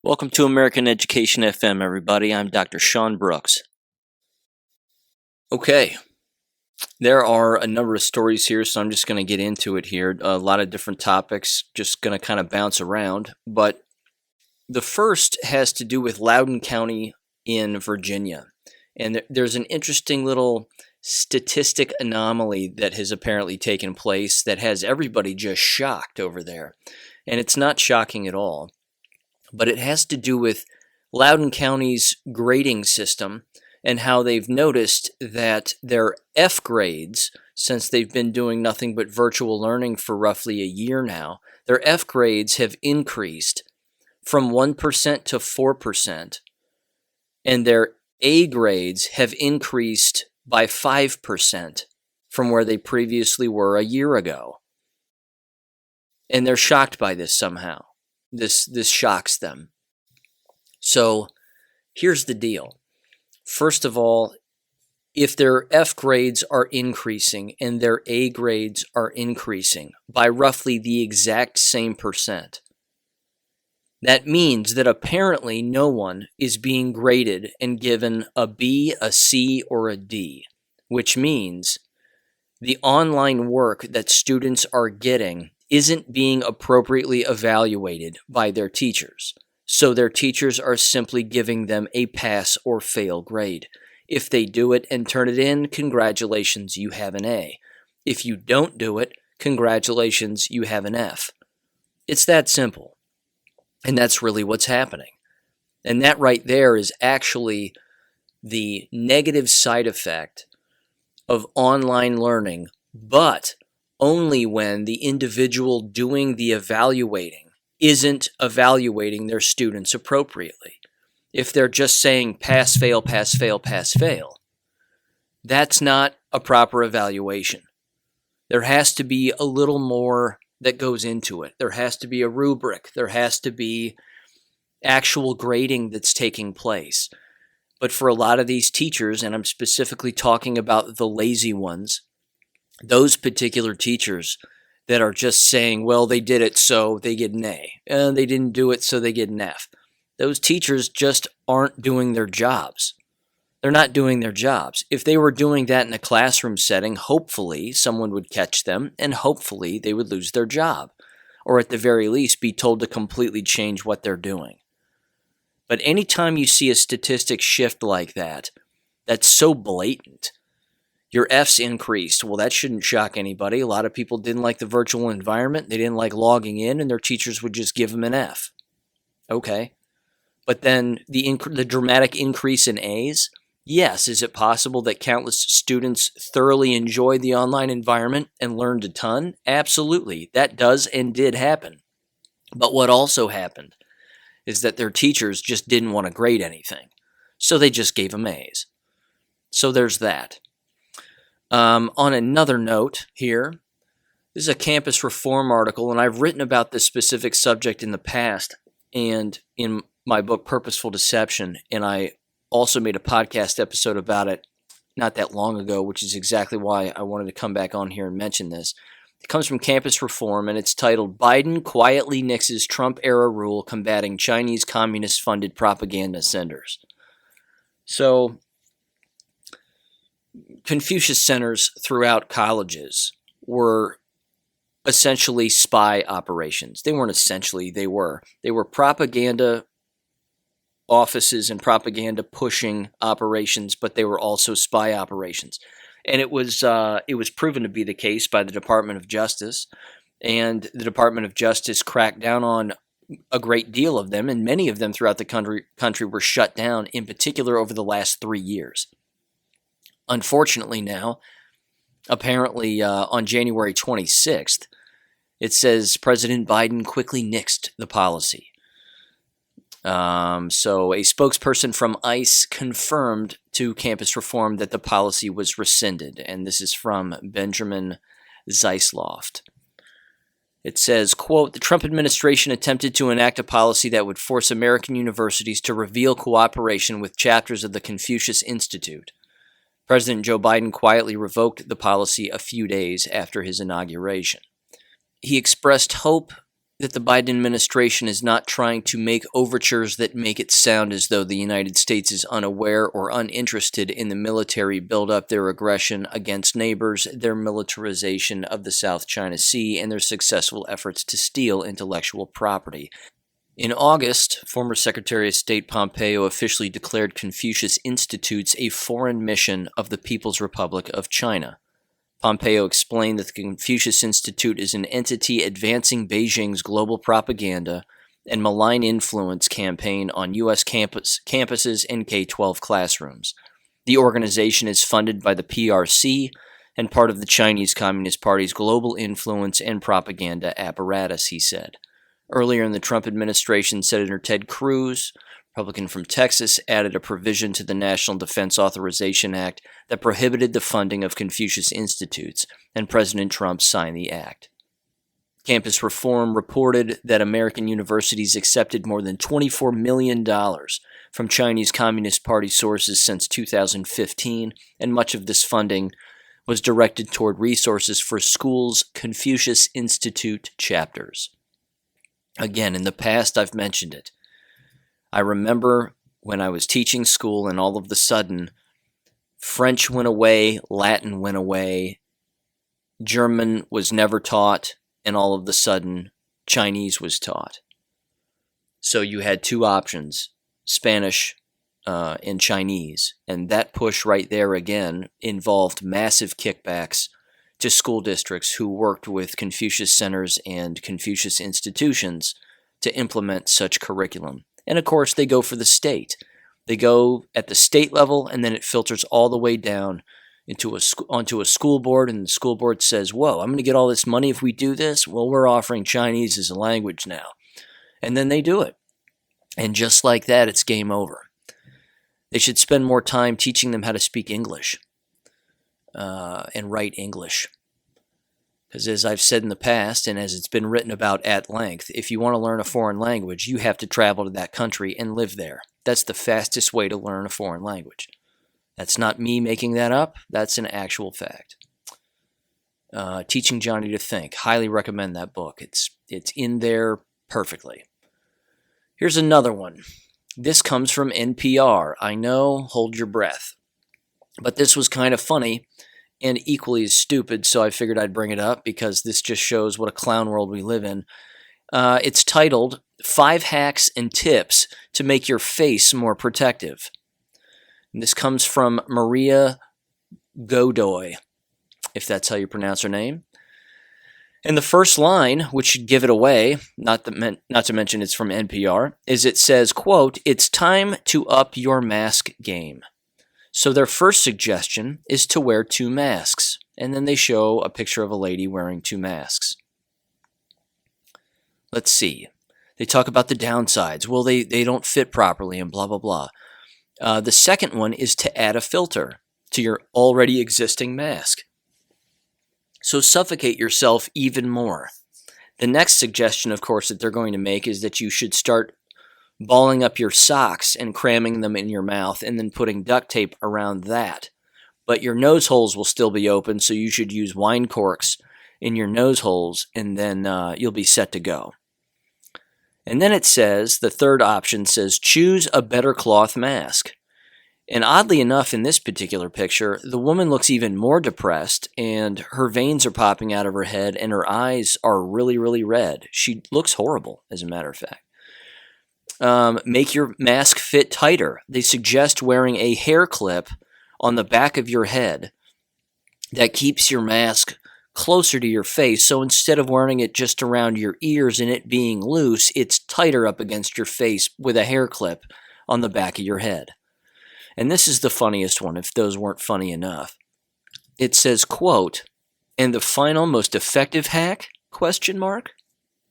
Welcome to American Education FM, everybody. I'm Dr. Sean Brooks. Okay, there are a number of stories here, so I'm just going to get into it here. A lot of different topics, just going to kind of bounce around. But the first has to do with Louden County in Virginia. And there's an interesting little statistic anomaly that has apparently taken place that has everybody just shocked over there. And it's not shocking at all. But it has to do with Loudon County's grading system and how they've noticed that their F grades, since they've been doing nothing but virtual learning for roughly a year now, their F grades have increased from 1% to 4%, and their A grades have increased by 5% from where they previously were a year ago. And they're shocked by this somehow. This shocks them. So here's the deal. First of all, if their F grades are increasing and their A grades are increasing by roughly the exact same percent, that means that apparently no one is being graded and given a B, a C, or a D, which means the online work that students are getting isn't being appropriately evaluated by their teachers. So their teachers are simply giving them a pass or fail grade. If they do it and turn it in, congratulations, you have an A. If you don't do it, congratulations, you have an F. It's that simple. And that's really what's happening. And that right there is actually the negative side effect of online learning, but only when the individual doing the evaluating isn't evaluating their students appropriately. If they're just saying pass, fail, pass, fail, pass, fail, that's not a proper evaluation. There has to be a little more that goes into it. There has to be a rubric. There has to be actual grading that's taking place. But for a lot of these teachers, and I'm specifically talking about the lazy ones, those particular teachers that are just saying, well, they did it, so they get an A, and they didn't do it, so they get an F. Those teachers just aren't doing their jobs. They're not doing their jobs. If they were doing that in a classroom setting, hopefully someone would catch them, and hopefully they would lose their job, or at the very least be told to completely change what they're doing. But anytime you see a statistic shift like that, that's so blatant. Your F's increased. Well, that shouldn't shock anybody. A lot of people didn't like the virtual environment. They didn't like logging in, and their teachers would just give them an F. Okay. But then the dramatic increase in A's, yes, is it possible that countless students thoroughly enjoyed the online environment and learned a ton? Absolutely. That does and did happen. But what also happened is that their teachers just didn't want to grade anything. So they just gave them A's. So there's that. On another note here, this is a campus reform article, and I've written about this specific subject in the past and in my book, Purposeful Deception, and I also made a podcast episode about it not that long ago, which is exactly why I wanted to come back on here and mention this. It comes from Campus Reform, and it's titled, Biden Quietly Nixes Trump-Era Rule Combating Chinese Communist-Funded Propaganda Senders. So Confucius centers throughout colleges were essentially spy operations. They weren't essentially, they were propaganda offices and propaganda pushing operations, but they were also spy operations. And it was proven to be the case by the Department of Justice, and the Department of Justice cracked down on a great deal of them, and many of them throughout the country were shut down, in particular over the last 3 years. Unfortunately now, apparently on January 26th, it says President Biden quickly nixed the policy. So a spokesperson from ICE confirmed to Campus Reform that the policy was rescinded, and this is from Benjamin Zeisloft. It says, quote, the Trump administration attempted to enact a policy that would force American universities to reveal cooperation with chapters of the Confucius Institute. President Joe Biden quietly revoked the policy a few days after his inauguration. He expressed hope that the Biden administration is not trying to make overtures that make it sound as though the United States is unaware or uninterested in the military buildup, their aggression against neighbors, their militarization of the South China Sea, and their successful efforts to steal intellectual property. In August, former Secretary of State Pompeo officially declared Confucius Institutes a foreign mission of the People's Republic of China. Pompeo explained that the Confucius Institute is an entity advancing Beijing's global propaganda and malign influence campaign on U.S. campuses and K-12 classrooms. The organization is funded by the PRC and part of the Chinese Communist Party's global influence and propaganda apparatus, he said. Earlier in the Trump administration, Senator Ted Cruz, Republican from Texas, added a provision to the National Defense Authorization Act that prohibited the funding of Confucius Institutes, and President Trump signed the act. Campus Reform reported that American universities accepted more than $24 million from Chinese Communist Party sources since 2015, and much of this funding was directed toward resources for schools' Confucius Institute chapters. Again, in the past, I've mentioned it. I remember when I was teaching school and all of a sudden French went away, Latin went away, German was never taught, and all of a sudden Chinese was taught. So you had two options, Spanish and Chinese, and that push right there again involved massive kickbacks to school districts who worked with Confucius centers and Confucius institutions to implement such curriculum. And of course, they go for the state. They go at the state level, and then it filters all the way down onto a school board, and the school board says, whoa, I'm going to get all this money if we do this? Well, we're offering Chinese as a language now. And then they do it. And just like that, it's game over. They should spend more time teaching them how to speak English and write English. Because as I've said in the past, and as it's been written about at length, if you want to learn a foreign language, you have to travel to that country and live there. That's the fastest way to learn a foreign language. That's not me making that up. That's an actual fact. Teaching Johnny to Think. Highly recommend that book. It's in there perfectly. Here's another one. This comes from NPR. I know, hold your breath. But this was kind of funny and equally as stupid, so I figured I'd bring it up because this just shows what a clown world we live in. It's titled, 5 Hacks and Tips to Make Your Face More Protective. And this comes from Maria Godoy, if that's how you pronounce her name. And the first line, which should give it away, not to mention it's from NPR, is it says, quote, "It's time to up your mask game." So their first suggestion is to wear 2 masks, and then they show a picture of a lady wearing 2 masks. Let's see. They talk about the downsides. Well, they don't fit properly and blah, blah, blah. The second one is to add a filter to your already existing mask. So suffocate yourself even more. The next suggestion, of course, that they're going to make is that you should start balling up your socks and cramming them in your mouth and then putting duct tape around that. But your nose holes will still be open, so you should use wine corks in your nose holes, and then you'll be set to go. And then it says, the third option says, choose a better cloth mask. And oddly enough, in this particular picture, the woman looks even more depressed, and her veins are popping out of her head, and her eyes are really, really red. She looks horrible, as a matter of fact. Make your mask fit tighter. They suggest wearing a hair clip on the back of your head that keeps your mask closer to your face. So instead of wearing it just around your ears and it being loose, it's tighter up against your face with a hair clip on the back of your head. And this is the funniest one, if those weren't funny enough. It says, quote, "And the final most effective hack? Question mark.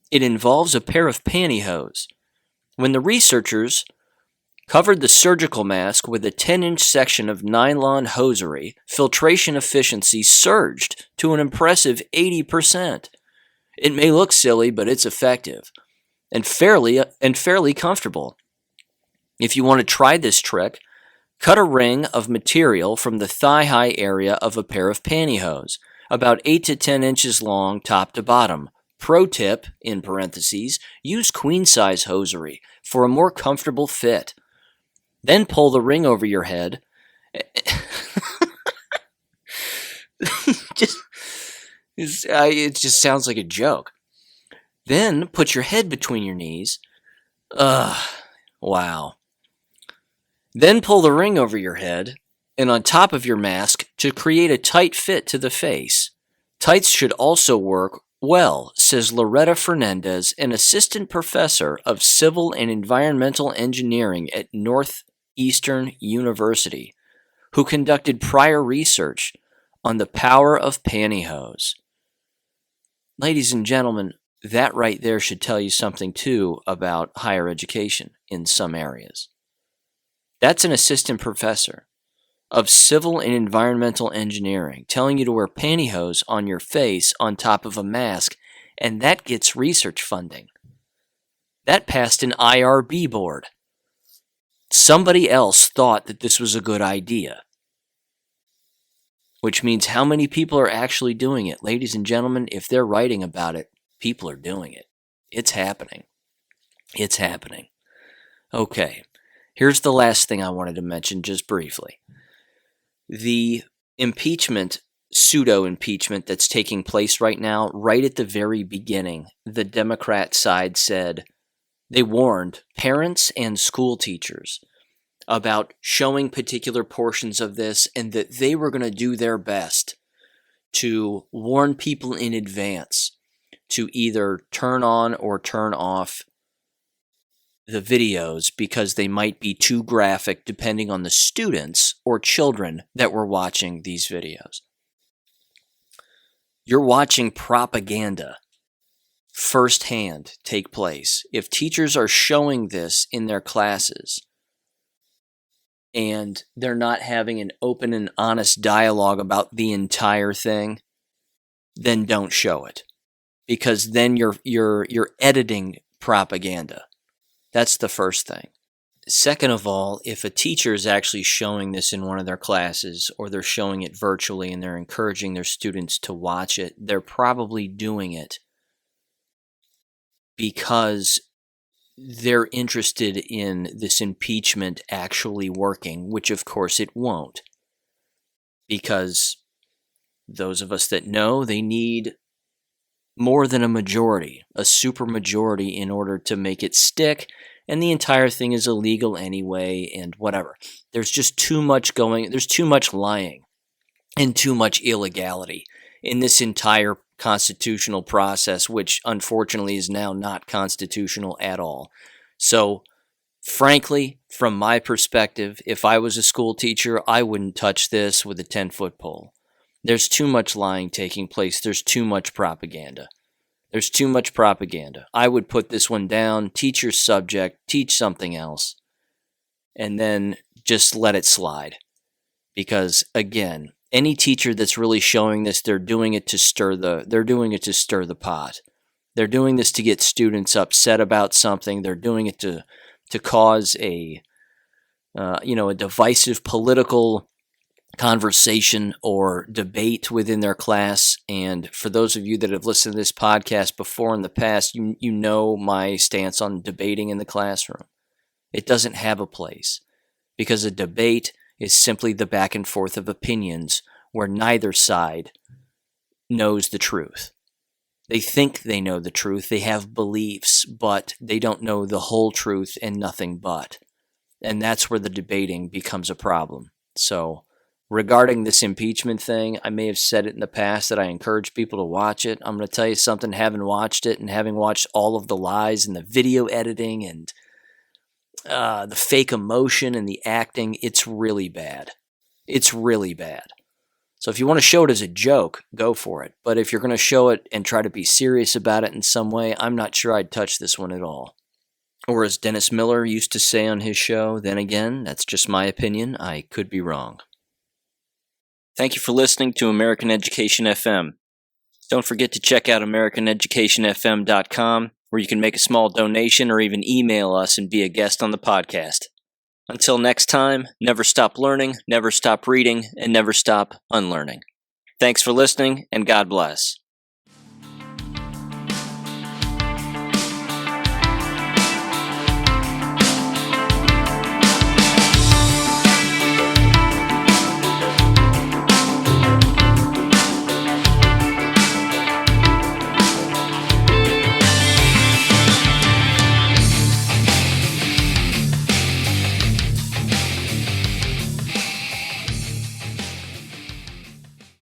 It involves a pair of pantyhose. When the researchers covered the surgical mask with a 10-inch section of nylon hosiery, filtration efficiency surged to an impressive 80%. It may look silly, but it's effective and fairly comfortable. If you want to try this trick, cut a ring of material from the thigh-high area of a pair of pantyhose, about 8 to 10 inches long top to bottom. Pro tip, in parentheses, use queen-size hosiery for a more comfortable fit. Then pull the ring over your head. It just sounds like a joke. Then put your head between your knees. Wow. Then pull the ring over your head and on top of your mask to create a tight fit to the face. Tights should also work well, says Loretta Fernandez, an assistant professor of civil and environmental engineering at Northeastern University, who conducted prior research on the power of pantyhose. Ladies and gentlemen, that right there should tell you something too about higher education in some areas. That's an assistant professor of civil and environmental engineering telling you to wear pantyhose on your face on top of a mask, and that gets research funding. That passed an IRB board. Somebody else thought that this was a good idea. Which means how many people are actually doing it? Ladies and gentlemen, if they're writing about it, people are doing it. It's happening. It's happening. Okay, here's the last thing I wanted to mention just briefly. The impeachment, pseudo-impeachment that's taking place right now, right at the very beginning, the Democrat side said, they warned parents and school teachers about showing particular portions of this and that they were going to do their best to warn people in advance to either turn on or turn off the videos because they might be too graphic depending on the students or children that were watching these videos. You're watching propaganda firsthand take place. If teachers are showing this in their classes and they're not having an open and honest dialogue about the entire thing, then don't show it. Because then you're editing propaganda. That's the first thing. Second of all, if a teacher is actually showing this in one of their classes or they're showing it virtually and they're encouraging their students to watch it, they're probably doing it because they're interested in this impeachment actually working, which of course it won't. Because those of us that know, they need more than a majority, a supermajority in order to make it stick, and the entire thing is illegal anyway, and whatever. There's just too much there's too much lying and too much illegality in this entire constitutional process, which unfortunately is now not constitutional at all. So, frankly, from my perspective, if I was a school teacher, I wouldn't touch this with a 10-foot pole. There's too much lying taking place. There's too much propaganda. There's too much propaganda. I would put this one down, teach your subject, teach something else, and then just let it slide. Because, again, any teacher that's really showing this, they're doing it to stir the pot. They're doing this to get students upset about something. They're doing it to cause a divisive political conversation or debate within their class. And for those of you that have listened to this podcast before in the past, you know my stance on debating in the classroom. It doesn't have a place because a debate is simply the back and forth of opinions where neither side knows the truth. They think they know the truth, they have beliefs, but they don't know the whole truth and nothing but. And that's where the debating becomes a problem. So, regarding this impeachment thing, I may have said it in the past that I encourage people to watch it. I'm going to tell you something, having watched it and having watched all of the lies and the video editing and the fake emotion and the acting, it's really bad. It's really bad. So if you want to show it as a joke, go for it. But if you're going to show it and try to be serious about it in some way, I'm not sure I'd touch this one at all. Or as Dennis Miller used to say on his show, then again, that's just my opinion. I could be wrong. Thank you for listening to American Education FM. Don't forget to check out AmericanEducationFM.com, where you can make a small donation or even email us and be a guest on the podcast. Until next time, never stop learning, never stop reading, and never stop unlearning. Thanks for listening, and God bless.